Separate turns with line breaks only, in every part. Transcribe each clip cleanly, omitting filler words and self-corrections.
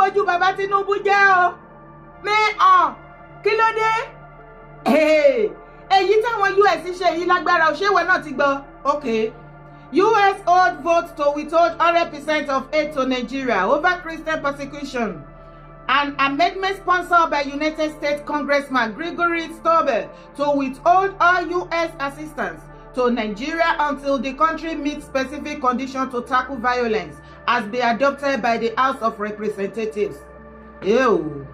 bójú bàbá Tinubu jẹ́ o. Kí ló dé? Èyí táwọn US ṣe yìí lágbára òṣèwé náà ti gbọ́. Okay. US hold vote to withhold 100% of aid to Nigeria over Christian persecution. An amendment sponsored by United States Congressman Gregory Stobbe to withhold all US assistance to Nigeria until the country meets specific conditions to tackle violence has been adopted by the House of Representatives. Ew.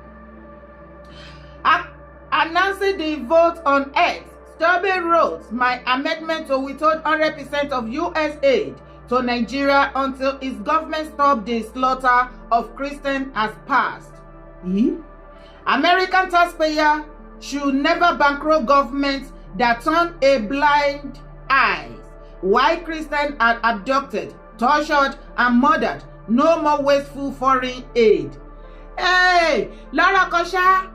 Announcing the vote on X, Stobbe wrote, "My amendment to withhold 100% of US aid to Nigeria until its government stops the slaughter of Christians has passed." American taxpayers should never bankroll governments that turn a blind eye while Christians are abducted, tortured, and murdered. No more wasteful foreign aid. Hey, Lara Kosha.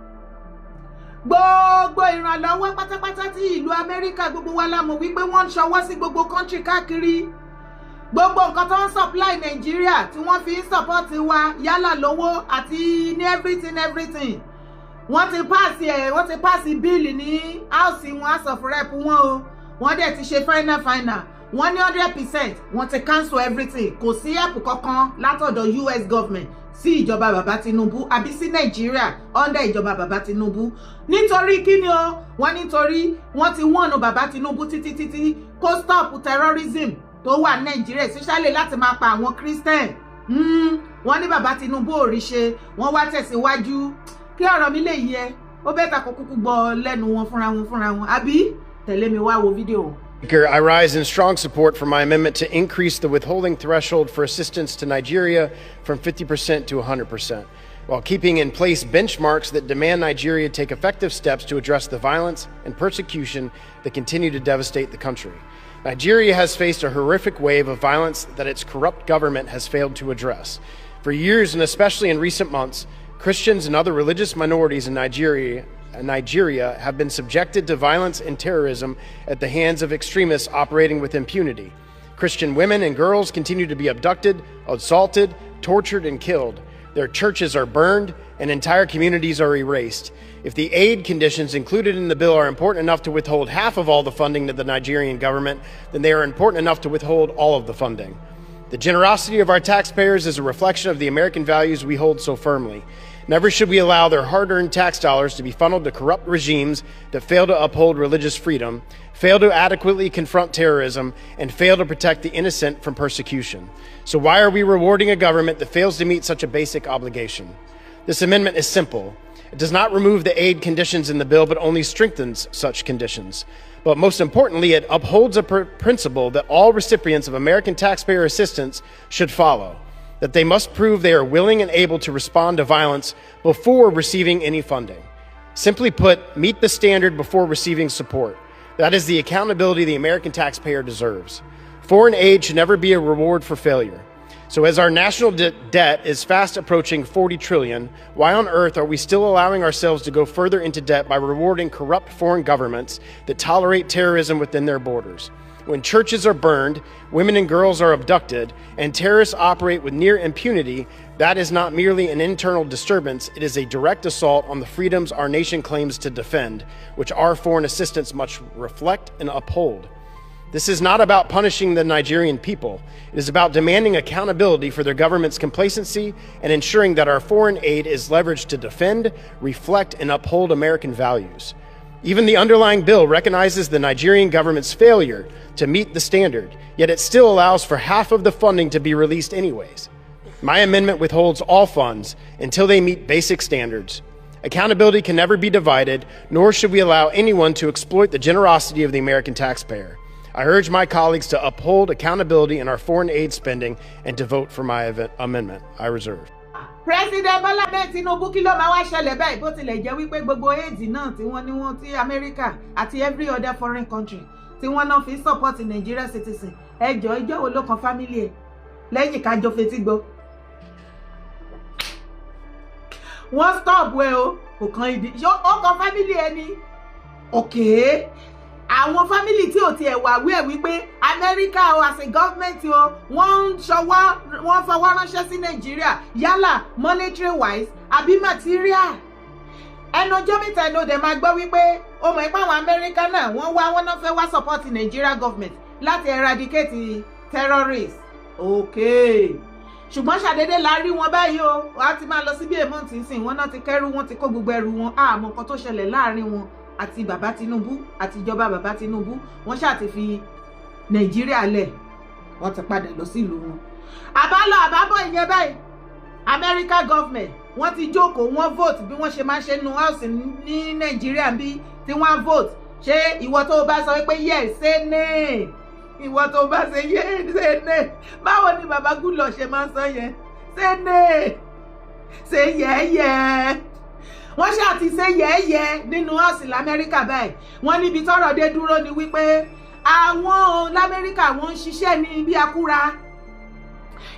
Gbogbo ìrànlọ́wọ́ pátápátá tí ìlú Amẹ́ríkà gbogbo wa la mọ̀ wípé wọ́n ń ṣọwọ́ sí gbogbo country káàkiri. Gbogbo nǹkan tó ń supply Nàìjíríà tí wọ́n fi ń support wa yálà lówó àti ní everything. Wọ́n ti pass bill ní house wọn, House of Rep wọn o. Wọ́n dẹ̀ ti ṣe final. Wọ́n ní 100%. Wọ́n ti cancel everything. Kò sí help kankan látọ̀dọ̀ US government sí ìjọba bàbá Tinubu àbí sí Nàìjíríà under ìjọba bàbá Tinubu. Nítorí kíni o? Wọ́n nítorí wọ́n ti warn bàbá Tinubu títí kó stop terrorism tó wà Nàìjíríà, especially láti máa pa àwọn Christian. Wọ́n ní bàbá Tinubu ò rí ṣe, wọ́n wá tẹ̀síwájú. Kí ọ̀rọ̀ mi lè yé, ó bẹ́ta kó kúkú gbọ́ lẹ́nu wọn fúnra wọn. Àbí tẹ̀lé mi wá wo fídíò.
I rise in strong support for my amendment to increase the withholding threshold for assistance to Nigeria from 50% to 100%, while keeping in place benchmarks that demand Nigeria take effective steps to address the violence and persecution that continue to devastate the country. Nigeria has faced a horrific wave of violence that its corrupt government has failed to address. For years, and especially in recent months, Christians and other religious minorities in Nigeria have been subjected to violence and terrorism at the hands of extremists operating with impunity. Christian women and girls continue to be abducted, assaulted, tortured, and killed. Their churches are burned, and entire communities are erased. If the aid conditions included in the bill are important enough to withhold half of all the funding to the Nigerian government, then they are important enough to withhold all of the funding. The generosity of our taxpayers is a reflection of the American values we hold so firmly. Never should we allow their hard-earned tax dollars to be funneled to corrupt regimes that fail to uphold religious freedom, fail to adequately confront terrorism, and fail to protect the innocent from persecution. So why are we rewarding a government that fails to meet such a basic obligation? This amendment is simple. It does not remove the aid conditions in the bill, but only strengthens such conditions. But most importantly, it upholds a principle that all recipients of American taxpayer assistance should follow, that they must prove they are willing and able to respond to violence before receiving any funding. Simply put, meet the standard before receiving support. That is the accountability the American taxpayer deserves. Foreign aid should never be a reward for failure. So as our national debt is fast approaching 40 trillion, why on earth are we still allowing ourselves to go further into debt by rewarding corrupt foreign governments that tolerate terrorism within their borders? When churches are burned, women and girls are abducted, and terrorists operate with near impunity, that is not merely an internal disturbance, it is a direct assault on the freedoms our nation claims to defend, which our foreign assistance must reflect and uphold. This is not about punishing the Nigerian people. It is about demanding accountability for their government's complacency and ensuring that our foreign aid is leveraged to defend, reflect, and uphold American values. Even the underlying bill recognizes the Nigerian government's failure to meet the standard, yet it still allows for half of the funding to be released anyways. My amendment withholds all funds until they meet basic standards. Accountability can never be divided, nor should we allow anyone to exploit the generosity of the American taxpayer. I urge my colleagues to uphold accountability in our foreign aid spending and to vote for my amendment. I reserve.
President Bola Tinubu kí ló máa wá ṣẹlẹ̀ báyìí bó tilẹ̀ jẹ́ wípé gbogbo aid náà tí wọ́n tí America àti every other foreign country tí wọ́n náà fi support Nigeria citizen ẹjọ́ ìjọ́ wo ló kan family ẹ̀ lẹ́yìn kájọ fetí gbọ́. Wọ́n stop wẹ́ o kò kan ìdí ó kan family ẹ̀ ni okay àwọn fámìlì tí ò tiẹ̀ wà wí ẹ̀ wípé Amẹ́ríkà o as a government o wọ́n fọwọ́ ránṣẹ́ sí Nàìjíríà yálà monetary wise àbí material. Ẹnu ọjọ́ mẹ́ta ẹnu òde máa gbọ́ wípé ó mọ̀ ipá àwọn Amẹ́ríkà náà wọ́n náà fẹ́ wá support Nigeria government láti eradicate terrorists. Okay. Ṣùgbọ́n ṣàdédé la rí wọn báyìí o wọ́n ti máa lọ sí bí èèmọ̀ tí ń sìn wọ́n náà ti kẹ́rù wọn ti kó gbogbo ẹrù wọn àmọ́ nǹkan tó ṣẹlẹ̀ láàrin wọn àti bàbá Tinubu àti ìjọba bàbá Tinubu wọ́n ṣáà ti fi Nàìjíríà lẹ̀ wọ́n ti padà lọ sílùú wọn. Àbálọ àbábọ̀ ìyẹn báyìí America government wọ́n ti jókòó wọ́n vote bí wọ́n ṣe máa ṣe nu house ní Nàìjíríà bí tí wọ́n vote ṣé ìwọ tó bá sọ pé yes say nay ìwọ tó bá ṣe yes say nay báwo ni bàbá Goodluck ṣe máa ń sọ yẹn say nay say yẹ́yẹ́ wọ́n ṣáà ti ṣe yẹ́yẹ́ nínú house l'Amẹ́ríkà báyìí wọ́n níbi tọ́rọ̀ dé dúró ni wípé àwọn l'Amẹ́ríkà wọ́n ń ṣiṣẹ́ ní bí akúra.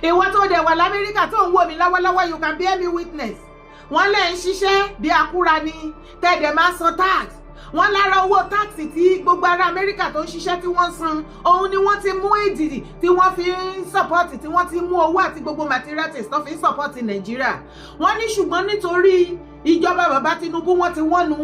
Ìwọ tó dẹ̀ wà l'Amẹ́ríkà tó ń wò mí lọ́wọ́lọ́wọ́ you can bear me witness. Wọ́n lè ń ṣiṣẹ́ bí akúra ni tẹ̀dẹ̀ máa san tax. Wọ́n lára owó táàkì tí gbogbo ará Amẹ́ríkà tó ń ṣiṣẹ́ tí wọ́n san òun ni wọ́n ti mú èdìdì tí wọ́n fi ń support tí wọ́n ti mú owó àti gbogbo materials tó fi ń support Nàìjíríà. Wọ́n ní ṣùgbọ́n nítorí ìjọba bàbá Tinubu wọ́n ti wọ́nu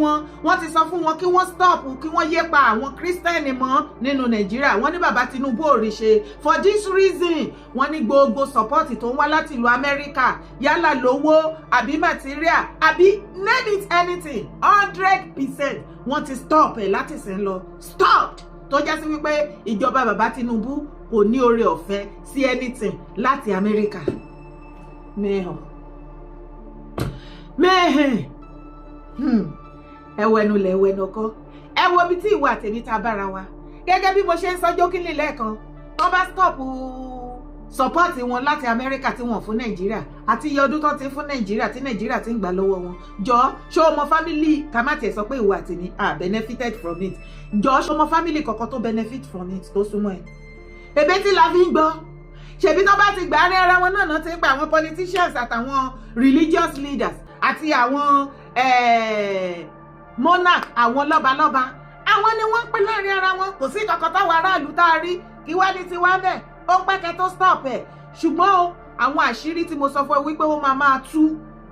wọ́n ti sọ fún wọn kí wọ́n stop kí wọ́n yé pa àwọn Kírísítẹ́nì mọ́ nínú Nàìjíríà. Wọ́n ní bàbá Tinubu ò rí ṣe for this reason wọ́n ní gbogbo support tó ń wá láti ìlú Amẹ́ríkà yálà lówó àbí material àbí name it anything 100% wọ́n ti stop ẹ̀ láti sìn lọ stop tó já sí wípé ìjọba bàbá Tinubu kò ní oore ọ̀fẹ́ sí anything láti Amẹ́ríkà. Mẹ́hìn ẹwẹ́nu lẹ́wẹ́nu kọ́ ẹ wo bí tí ìwà àtẹ̀mí ta bára wa gẹ́gẹ́ bí mo ṣe ń sọ jókínlé lẹ́ẹ̀kan wọ́n bá stop support wọn láti Amẹ́ríkà tí wọ́n fún Nàìjíríà àti iye ọdún tó ti fún Nàìjíríà tí Nàìjíríà ti ń gbà lọ́wọ́ wọn jọ ṣé ọmọ family kàmáàtì ẹ̀ sọ pé ìwà àtẹ̀mí benefited from it jọ ṣé ọmọ family kọ̀ọ̀kan tó benefit from it tó súnmọ́ ẹ̀ èbé tí la fi ń gbọ́ ṣèbí tó bá ti gbà ní ara wọn náà ti ń pa àwọn politicians àtàwọn religious leaders àti àwọn monarch àwọn lọ́balọ́ba àwọn ni wọ́n ń pín láàrin ara wọn kò sí kankan táwọn aráàlú tá a rí kí wá ní tiwa bẹ́ẹ̀ ó pẹ́kẹ́ tó stop ẹ̀ ṣùgbọ́n àwọn àṣírí tí mo sọ fún ẹ wípé ó máa tú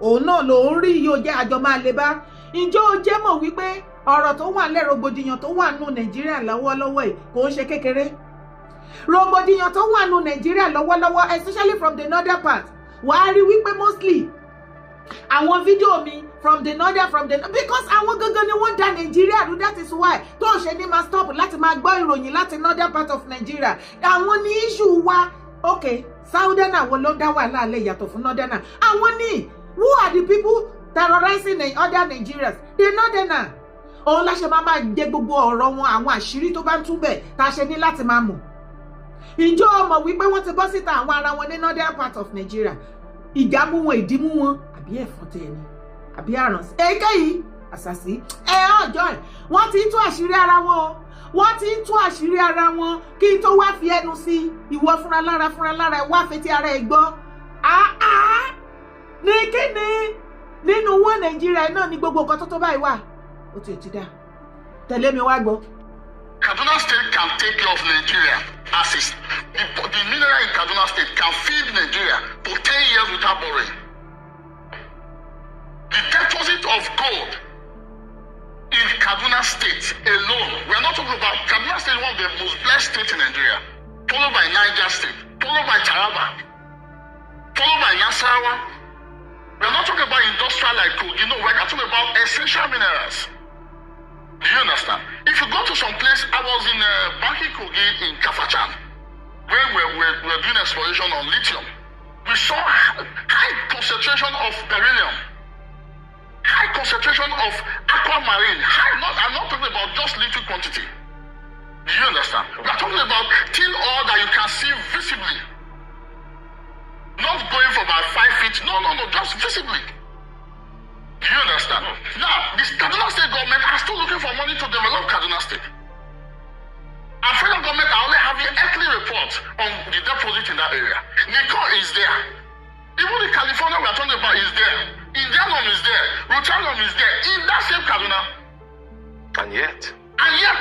òun náà ló ń rí yóò jẹ́ àjọ máa lè bá ǹjẹ́ ó jẹ́ mọ̀ wípé ọ̀rọ̀ tó wà lẹ́ rògbòdìyàn tó wà nù Nàìjíríà lọ́wọ́lọ́wọ́ ẹ̀ kò ń ṣe kékeré rògbòdìyàn tó wà nù Nàìjíríà lọ́wọ́lọ́wọ́ especially from the northern part wàá rí wípé mostly àwọn fídíò mi from the because àwọn gangan ni wọ́n dá Nàìjíríà rú that is why tó ṣe ní máa stop láti máa gbọ́ ìròyìn láti northern part of Nigeria àwọn ní issue wa okay southern àwọn ló dá wàhálà alẹ́ yàtọ̀ fún northern àwọn ní who are the people terrorizing the other Nigerians the northern òun láṣẹ máa jẹ gbogbo ọ̀rọ̀ wọn àwọn àṣírí tó bá ń túbẹ̀ tá a ṣe ní láti máa mọ̀ ìjọ ọmọ wípé wọ́n ti bọ́ síta àwọn ara wọn ní northern part of Nigeria ìdààmú wọn ìdìmú wọn àbí ẹ̀fọn tẹ̀ ni àbí àrùn èyíkéyìí àṣàṣì ọjọ́ ẹ̀ wọ́n ti ń tú àṣírí ara wọn o wọ́n ti ń tú àṣírí ara wọn kí n tó wá fi ẹnu sí ìwọ fúnra lára ẹ̀ wá fetí ara ẹ̀ gbọ́ ní kíni nínú wọn Nàìjíríà náà ní gbogbo nǹkan tó báyìí wà ó ti dá tẹ̀lé mi wá gbọ́.
Kaduna State can take care of Nigeria as is. The mineral in Kaduna State can feed Nigeria for 10 years without borrowing. The deposit of gold in Kaduna State alone, we are not talking about Kaduna State, one of the most blessed states in Nigeria, followed by Niger State, followed by Taraba, followed by Nasarawa. We are not talking about industrial like Kogi, no, we are talking about essential minerals. Do you understand? If you go to some place, I was in Banki Kogi in Kafachan, where we're doing exploration on lithium. We saw high concentration of beryllium, high concentration of aquamarine. I'm not talking about just little quantity. Do you understand? We are talking about thin oil that you can see visibly. Not going for about 5 feet. No, just visibly. Do you understand? Now, the Kaduna State government are still looking for money to develop Kaduna State. And federal government are only having earthly reports on the deposit in that area. Nikon is there. Even the California we are talking about is there. Indianum is there. Rotanum is there. In that same Kaduna.
And yet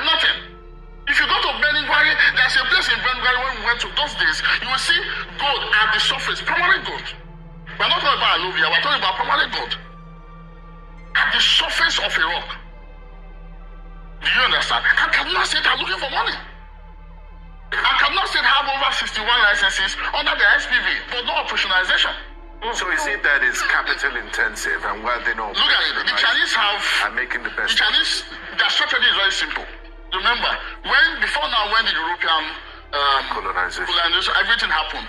nothing. talking about permanent gold at the surface of a rock. Do you understand? And Kaduna State are looking for money. And Kaduna State have over 61 licenses under the SPV, but no operationalization.
So is it that it's capital intensive and where they know?
Look at it. The Chinese are
making the best.
The Chinese, their strategy is very simple. Remember, before now, when the European
colonization,
everything happened,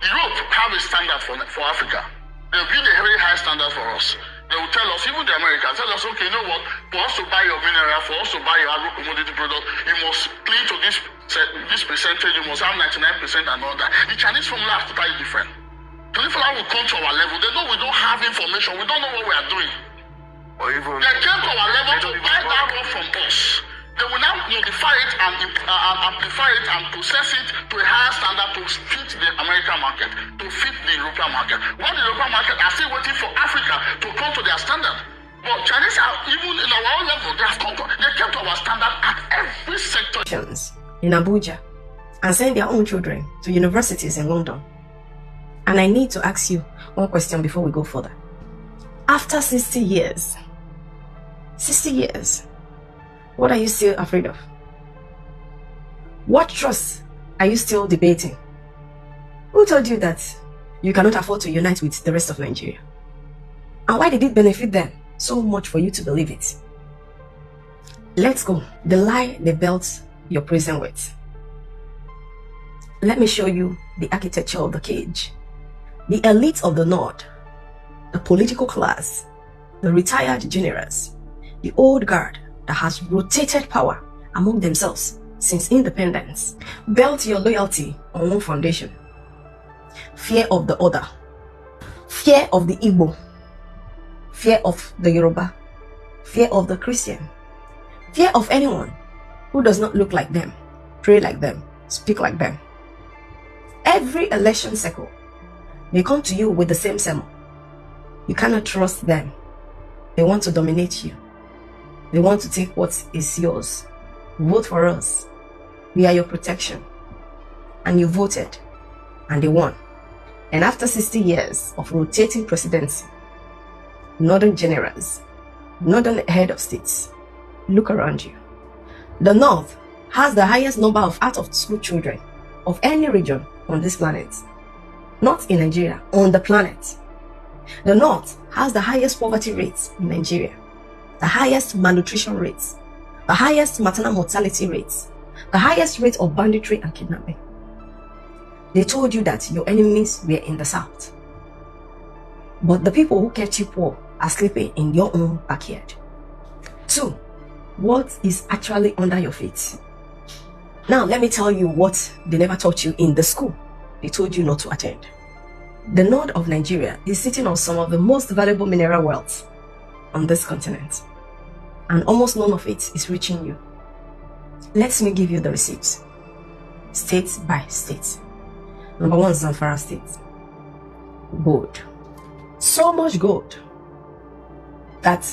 Europe have a standard for Africa. They build a very high standard for us. They will tell us, even the Americans, tell us, okay, you know what? For us to buy your mineral, for us to buy your agro-commodity product, you must clean to this percentage, you must have 99% and all that. The Chinese formula is totally different. Chinese formula will come to our level. They know we don't have information. We don't know what we are doing.
Or even
they came to our level to buy that rock from us. They will now modify it and amplify it and process it to a higher standard to fit the American market, to fit the European market. While the European market are still waiting for Africa to come to their standard. But Chinese are, even in our own level, they came to our standard at every sector.
In Abuja and send their own children to universities in London. And I need to ask you one question before we go further. After 60 years, what are you still afraid of? What trust are you still debating? Who told you that you cannot afford to unite with the rest of Nigeria? And why did it benefit them so much for you to believe it? Let's go. The lie they built your prison with. Let me show you the architecture of the cage. The elite of the North, the political class, the retired generals, the old guard that has rotated power among themselves since independence, built your loyalty on one foundation: fear of the other, fear of the Igbo, fear of the Yoruba, fear of the Christian, fear of anyone who does not look like them, pray like them, speak like them. Every election cycle, they come to you with the same sermon. You cannot trust them. They want to dominate you. They want to take what is yours. Vote for us. We are your protection. And you voted. And they won. And after 60 years of rotating presidency, northern generals, northern head of states, look around you. The North has the highest number of out-of-school children of any region on this planet. Not in Nigeria, on the planet. The North has the highest poverty rates in Nigeria, the highest malnutrition rates, the highest maternal mortality rates, the highest rate of banditry and kidnapping. They told you that your enemies were in the South. But the people who kept you poor are sleeping in your own backyard. 2. What is actually under your feet? Now let me tell you what they never taught you in the school they told you not to attend. The north of Nigeria is sitting on some of the most valuable mineral wealth on this continent, and almost none of it is reaching you. Let me give you the receipts, state by state. Number 1, Zamfara State. Gold. So much gold that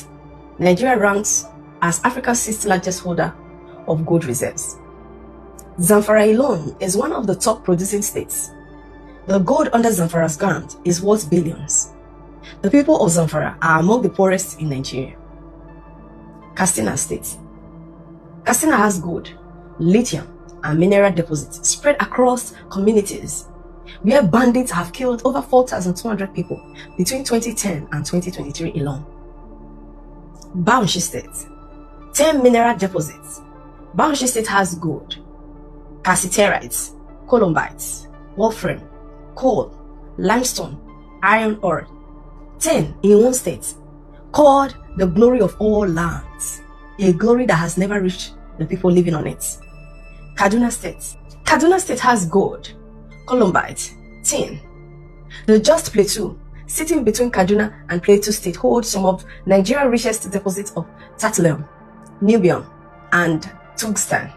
Nigeria ranks as Africa's 6th largest holder of gold reserves. Zamfara alone is one of the top producing states. The gold under Zamfara's ground is worth billions. The people of Zamfara are among the poorest in Nigeria. Katsina State. Katsina has gold, lithium, and mineral deposits spread across communities, where bandits have killed over 4,200 people between 2010 and 2023 alone. Bauchi State. 10 mineral deposits. Bauchi State has gold, cassiterite, columbites, wolfram, coal, limestone, iron ore. 10 in one state, called the glory of all lands, a glory that has never reached the people living on it. Kaduna State. Kaduna State has gold, columbite, tin. The Just Plateau, sitting between Kaduna and Plateau State, holds some of Nigeria's richest deposits of tantalum, niobium, and tungsten.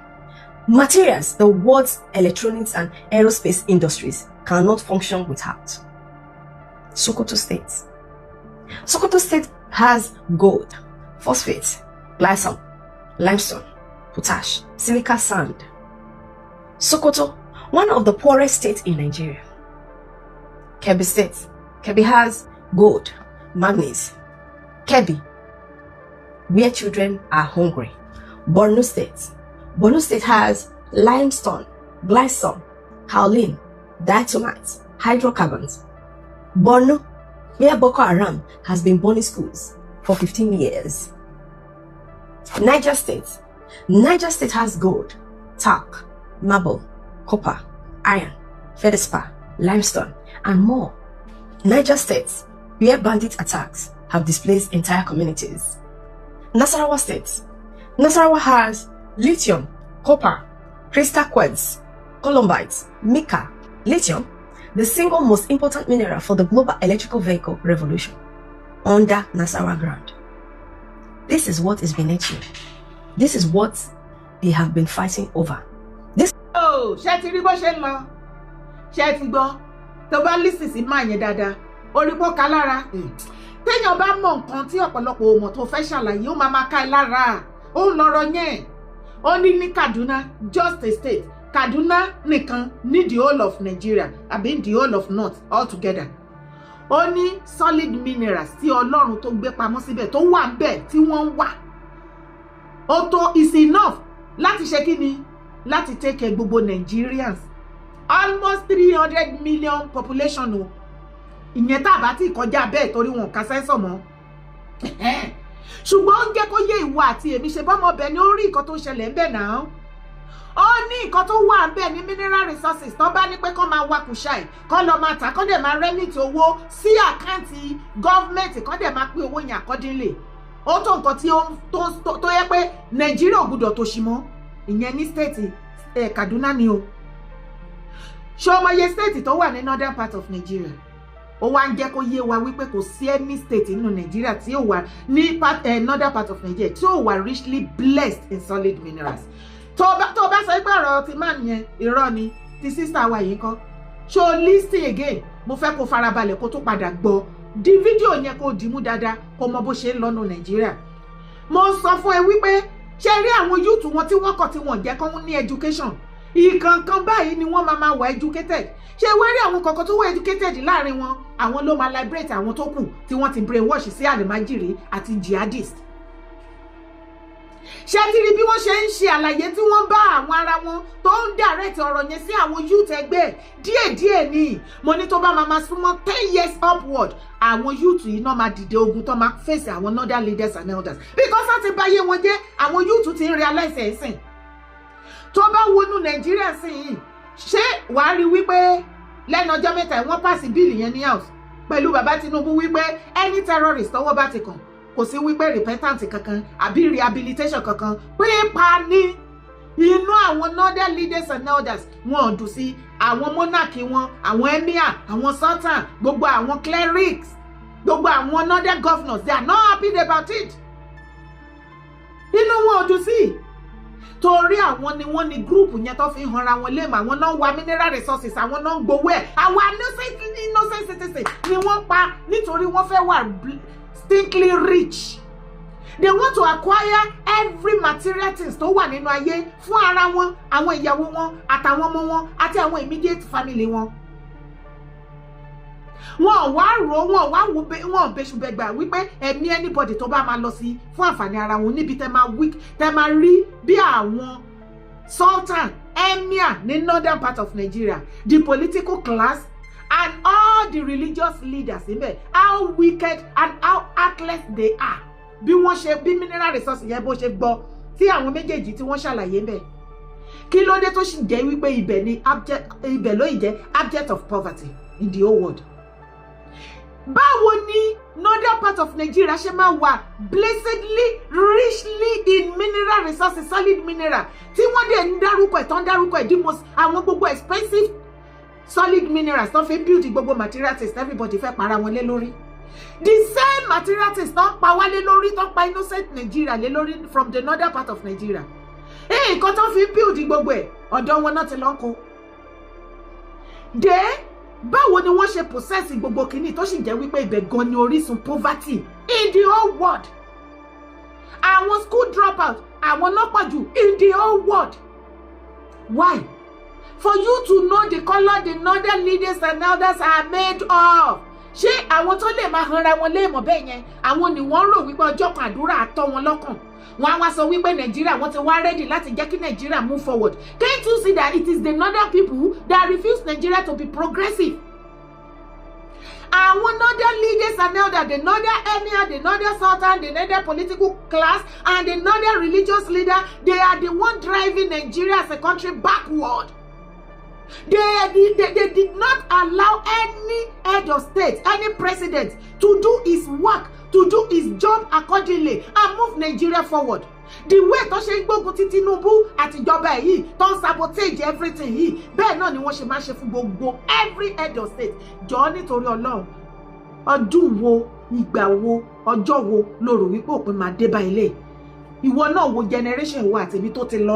Materials the world's electronics and aerospace industries cannot function without. Sokoto State. Sokoto State has gold, phosphate, gypsum, limestone, potash, silica sand. Sokoto, one of the poorest states in Nigeria. Kebbi State. Kebbi has gold, manganese. Kebbi, where children are hungry. Borno State has limestone, glycine, kaolin, diatomites, hydrocarbons. Borno, where Boko Haram has been burning schools for 15 years. Niger State has gold, talc, marble, copper, iron, feldspar, limestone, and more. Niger State, where bandit attacks have displaced entire communities. Nasarawa State has lithium, copper, crystal quartz, columbite, mica, lithium, the single most important mineral for the global electrical vehicle revolution, under Nasarawa ground. This is what is being achieved. This is what they have been fighting over.
Ṣé ti rí bó ṣe ń lọ? Ṣé ti gbọ́? Tó bá lísì sí máa yẹn dáadáa, orí pọ́ ká lára. Téèyàn bá mọ nǹkan tí ọ̀pọ̀lọpọ̀ ò mọ̀ tó fẹ́ ṣàlàyé, ó máa ká ẹ lára. Ó ń lọ́rọ̀ yẹn. Ó ní Kaduna, just a state. Kaduna nìkan ní the whole of Nigeria, àbí the whole of North altogether. Ó ní solid minerals tí Ọlọ́run tó gbé pamọ́ síbẹ̀ tó wà ńbẹ̀ tí wọ́n wà. Ó tó is enough láti ṣe kí ni? Láti take care gbogbo Nigerians. Almost 300 million population o. Ìyẹn tá bá ti kọjá bẹ́ẹ̀ torí wọn ka sensor mọ́. Ṣùgbọ́n ó jẹ́ kó yé ìwọ àti èmi ṣe bọ́mọ bẹ̀ ni ó rí nǹkan tó ṣẹlẹ̀ ńbẹ̀ náà. Ó ní nǹkan tó wà ńbẹ̀ ní mineral resources tó bá ní pé kó máa wa kùṣàì, kó lọ máa tà, kó dẹ̀ máa remit owó sí àkáǹtì government, kó dẹ̀ máa pín owó yẹn accordingly. Ó tó nǹkan tí tó yẹ pé Nàìjíríà ò gbọdọ̀ tòṣì mọ́. Ìyẹn ní state Kaduna ni o. Ṣé o mọ iye state tó wà ní northern part of Nigeria? Ó wá ń jẹ́ kó yé wa wípé kò sí any state nínú Nigeria tí ó wà ní northern part of Nigeria tí ó wà richly blessed in solid minerals. Tó bá sọ pé ọ̀rọ̀ ti máa nìyẹn irọ́ ni, ti sister wa yìí kọ́. Ṣé o listen again? Mo fẹ́ kó farabalẹ̀ kó tó padà gbọ́. Di fídíò yẹn kó dìímú dáadáa kó mọ bó ṣe ń lọ́nu Nigeria. Mo sọ fún ẹ wípé ṣé rí àwọn youth wọn tí wọ́n kọ̀ tí wọ́n jẹ́ kán ní education. Ìkankan báyìí ni wọ́n máa wà educated. Ṣé wá rí àwọn kankan tó wà educated láàrin wọn, àwọn ló máa liberate àwọn tó kù tí wọ́n ti brainwash sí àlèmájìrì àti jihadist. Ṣé ti rí bí wọ́n ṣe ń ṣe àlàyé tí wọ́n bá àwọn ara wọn tó ń direct ọ̀rọ̀ yẹn sí àwọn youth ẹgbẹ́ díẹ̀díẹ̀ ni. Mo ní tó bá máa súnmọ́ 10 years upward, àwọn youth yìí náà máa dìde ogun tó máa face àwọn northern leaders and elders. Because láti báyé wọn jẹ́, àwọn youth ti ń realize ẹ̀sìn. Tó bá wọnú Nàìjíríà sí yìí, ṣé wàá rí wípé lẹ́nu ọjọ́ mẹ́ta wọ́n pass bill yẹn ní house pẹ̀lú bàbá Tinubu wípé any terrorist tọ́wọ́ bá ti kàn kò sí wípé repentant kankan àbí rehabilitation kankan pípa ní inú àwọn northern leaders and elders wọn ò dùn sí àwọn monarch wọn, àwọn emir, àwọn sultan, gbogbo àwọn clerics, gbogbo àwọn northern governors, they are not happy about it. Inú wọn ò dùn sí. Torí àwọn ni wọ́n ní group yẹn tó fi hanra wọn léèmọ̀, àwọn náà wá mineral resources, àwọn náà gbowó ẹ̀, àwọn innocent citizens ni wọ́n pa nítorí wọ́n fẹ́ wà stinkly rich. They want to acquire every material things tó wà nínú ayé fún ara wọn, àwọn ìyàwó wọn, àtàwọn ọmọ wọn, àti àwọn immediate family wọn. Wọ́n wá rò wọ́n bẹ́ṣubẹ̀gbà wípé ẹ̀mí anybody tó bá máa lọ sí fún àǹfààní ara wọn níbi tẹ́ máa rí bí àwọn sultan, emir ní northern part of Nigeria, the political class and all the religious leaders níbẹ̀, how wicked and how heartless they are. Bí wọ́n ṣe bí mineral resources yẹn bó ṣe gbọ́ tí àwọn méjèèjì tí wọ́n ṣàlàyé ńbẹ̀. Kí ló dé tó sì jẹ́ wípé ibẹ̀ ló jẹ́ object of poverty in the whole world. Báwo ni northern part of Nigeria ṣe máa wà blessedly richly in mineral resources, solid mineral tí wọ́n dẹ̀ ń dárúkọ ẹ̀ the most àwọn gbogbo expensive solid minerals tó fi build gbogbo material things everybody fẹ́ para wọn lé lórí. The same material things tó ń pa wá lé lórí, tó ń pa innocent Nigeria lé lórí from the northern part of Nigeria. Nǹkan tó fi build gbogbo ẹ̀ ọ̀dọ̀ wọn náà ti lọ kó. Báwo ni wọ́n ṣe possess gbogbo kìíní tó sì jẹ́ wípé ibẹ̀ gan ni orísun poverty in the whole world. Àwọn school dropout, àwọn náà pọ̀ jù in the whole world. Why? For you to know the color the northern leaders and elders are made of. ṣé àwọn tó lè máa hanra wọn léèmọ̀ bẹ́ẹ̀ yẹn àwọn ni wọ́n rò wípé ọjọ́ kan àdúrà àtọ́ wọn lọ́kàn wọ́n á wá sọ wípé Nàìjíríà wọ́n ti wá ready láti jẹ́ kí Nàìjíríà move forward. Can't you see that it is the northern people that refuse Nigeria to be progressive? Àwọn northern leaders and elders, the northern emir, the northern sultan, the northern political class, and the northern religious leader, they are the one driving Nigeria as a country backward. They did not allow any head of state, any president to do his work, to do his job accordingly and move Nigeria forward. The way tó ṣe gbógun ti Tinubu àti ìjọba yìí tó ń sabotage everything yìí bẹ́ẹ̀ náà ni wọ́n ṣe máa ṣe fún gbogbo every head of state. Jọ̀ọ́ nítorí Ọlọ́run ọdún wo ìgbà wo ọjọ́ wo ló rò wípé òpin máa dé bá ilé ìwọ náà wo generation ìwọ àtèmi tó ti lọ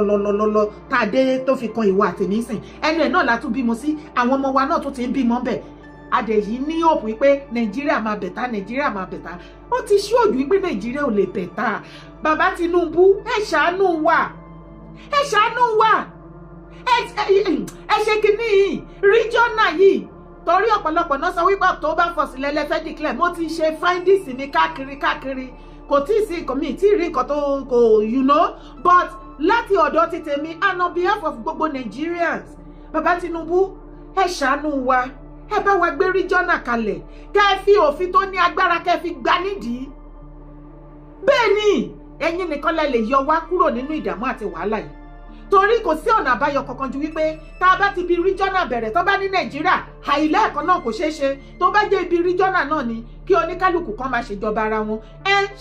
tá a dé tó fi kan ìwọ àtèmi sìn ẹnu ẹ̀ náà la tún bímọ sí àwọn ọmọ wa náà tó ti ń bímọ bẹ́ẹ̀ adẹ̀ yìí ní òpin wípé Nàìjíríà máa bẹ̀tà Nàìjíríà máa bẹ̀tà ó ti ṣóòjú wípé Nàìjíríà ò lè bẹ̀tà. Bàbá Tinubu ẹ ṣàánú wa ẹ ṣe kìíní yìí regional yìí torí ọ̀pọ̀lọpọ̀ náà sọ wípé October 1st lẹ́lẹ́ fẹ́ declare mo ti ṣe findings mi káàkiri kò tí ì sí nǹkan mi tí ì rí nǹkan tó kò you know but láti ọ̀dọ̀ ti tèmi and on behalf of gbogbo Nigerians Bàbá Tinubu ẹ ṣàánú wa ẹ bá wa gbé regional kalẹ̀ kẹ́ fi òfin tó ní agbára kẹ́ fi gbá nídìí bẹ́ẹ̀ ni ẹ̀yin nìkan lẹ lè yọ wá kúrò nínú ìdààmú àti wàhálà yìí torí kò sí ọ̀nà àbáyọ kankan ju wípé tá a bá ti bi regional bẹ̀rẹ̀ tó bá ní Nàìjíríà àìlẹ́ ẹ̀kọ́ náà kò ṣeé ṣe tó bá jẹ́ ibi regional náà ni kí oníkálukú kan máa ṣèjọba ara wọn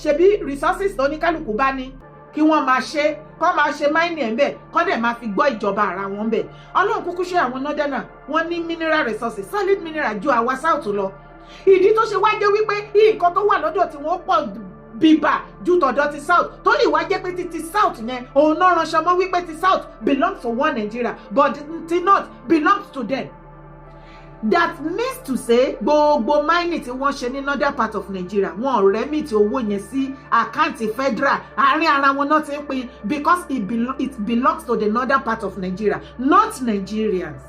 ṣebí resources tó oníkálukú bá ní kí wọ́n máa ṣe kọ́ máa ṣe mining ẹ̀ ń bẹ̀ kọ́ dẹ̀ máa fi gbọ́ ìjọba ara wọn bẹ̀ Ọlọ́run kúkú ṣe àwọn northern wọ́n ní mineral resources solid mineral ju àwa south lọ ìdí tó ṣe wá jẹ́ wípé nǹkan tó wà lọ́dọ̀ tí wọ́n pọ̀ bíbà ju tọ̀dọ̀ ti south tó lè wá jẹ́ pé ti south yẹn òun náà ránṣọ mọ́ wípé ti south belongs to one Nigeria but ti north belongs to them. That means to say gbogbo mining tí wọ́n ṣe ní northern part of Nigeria wọn ò remit owó yẹn sí àkáǹtì federal àárín ara wọn náà ti ń pín because it belongs to the northern part of Nigeria not Nigerians.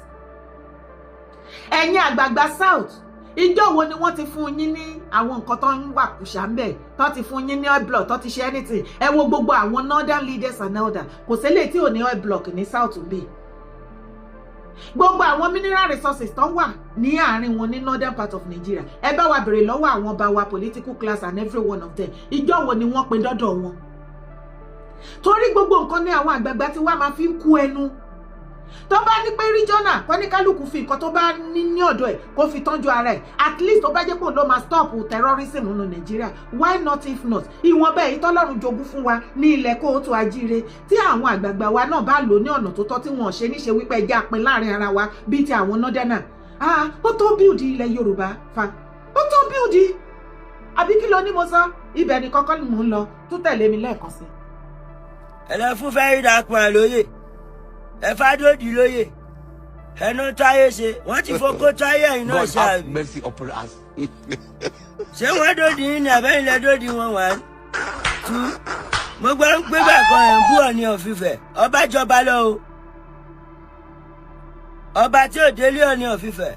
Ẹ̀yin àgbààgbà south ìjọ wo ni wọ́n ti fún yín ní àwọn nǹkan tó ń wà kùsà ń bẹ̀ tó ti fún yín ní oil block tó ti ṣe anything ẹ wo gbogbo àwọn northern leaders and elders kò sílẹ̀ tí ò ní oil block ní south bí gbogbo àwọn mineral resources tó wà ní àárín wọn ní northern part of Nigeria ẹ bá wa bèrè lọ́wọ́ àwọn ọba wa political class and every one of them ìjọ wo ni wọ́n pín dọ́dọ̀ wọn torí gbogbo nǹkan ní àwọn àgbààgbà tí wọ́n máa fi ń kú ẹnu tó bá ní pé regional kọ́ ní kálukú fi nǹkan tó bá ní ọ̀dọ̀ ẹ̀ kó fi tọ́jú ara ẹ̀ at least tó bá jẹ́ pé òun ló máa stop terrorism nínú Nàìjíríà why not if not ìwọ̀n bẹ́ẹ̀ ìtọ́lọ́run jogún fún wa ní ilẹ̀ kóòtù ajíire tí àwọn àgbààgbà wa náà bá lò ní ọ̀nà tó tọ́ tí wọ́n ṣe níṣe wípé ẹja pin láàrin ara wa bíi ti àwọn northern ó tó bíùdì ilẹ̀ Yorùbá fa ó tó bíùdì àbí kí ló ní mo sọ ibẹ̀ ni kọ́kọ́ ni mò ń lọ tó tẹ̀lé mi lẹ́ẹ̀kan sí.
ẹ̀lẹ́ fún fẹ́ẹ́ dàpọ̀ lóye ẹ̀fà dòdì lóye ẹnu táyé ṣe wọ́n ti fokó táyé ẹ̀yìn náà ṣe àbí ṣé wọ́n dòdì yín ni àbẹ́yìn lẹ dòdì wọn wà tú mo gbọ́ ń pé bẹ́ẹ̀ kan ẹ̀ ń bú Ọọ̀ni of Ifẹ̀ ọba jọba lọ o ọba tí ò délé Ọọ̀ni of Ifẹ̀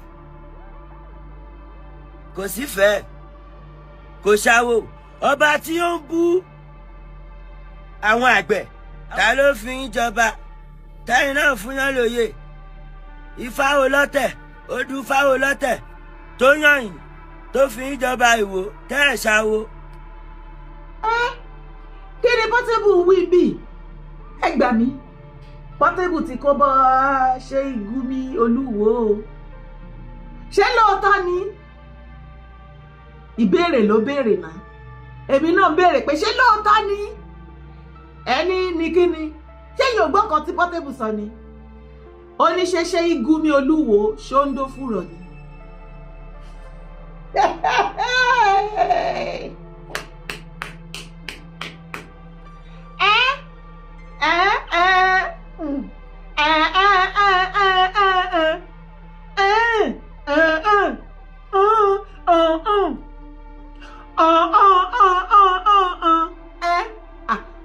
kò sí fẹ́ kò ṣàwò ọba tí ó ń bú àwọn àgbẹ̀ ta ló fi ń jọba tẹ́yìn náà fún yán lóye Ifá olọ́tẹ̀ odù Ifá olọ́tẹ̀ tó yànyìn tó fi ń jọba Ìwó tẹ́ ẹ̀ ṣàwò.
Kí ni Portable wí bí ẹ gbà mí Portable tí kò bọ́ ṣe Ìgúnmi Olúwo ṣé lóòótọ́ ni ìbéèrè ló béèrè náà èmi náà béèrè pé ṣé lóòótọ́ ni ẹni ní kíni ṣé yóò gbọ́ kan tí Portable sọ ni oníṣẹ́ṣẹ́ Ìgúnmi Olúwo ṣóńdó fúrọ̀ ni.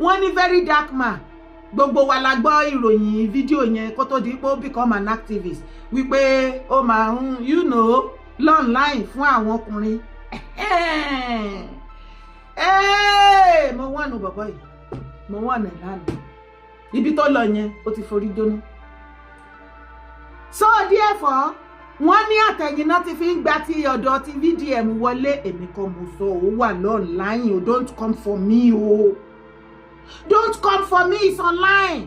Wọ́n ní very dark man gbogbo wa la gbọ́ ìròyìn fídíò yẹn kó tó di pé ó become an activist wípé ó máa ń lọ́nláìn fún àwọn ọkùnrin. Mo wà nù bàbá yìí, mo wà nù lánàá. Ibi tó lọ yẹn ó ti forí jóná. So therefore wọ́n ní àtẹ̀yìn náà ti fi ń gba ti ọ̀dọ̀ ti VDM wọlé. Èmi kan mo sọ ó wà lọ́nláìn o, don't come for me o, don't come for me, it's online.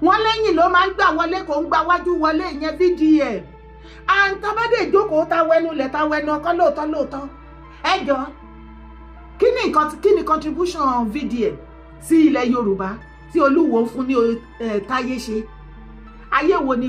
Wọ́n lẹ́yìn ló máa ń gbà wọlé, kò ń gba wájú wọlé ìyẹn VDM. And tabade ìjókòó ta wẹnu lẹ̀ ta wẹnu ọkọ lóòótọ́. Ẹ jọ̀ọ́, kí ni contribution VDM sí ilẹ̀ Yorùbá tí Olúwo fún ní táyé ṣe? Ayé wo ni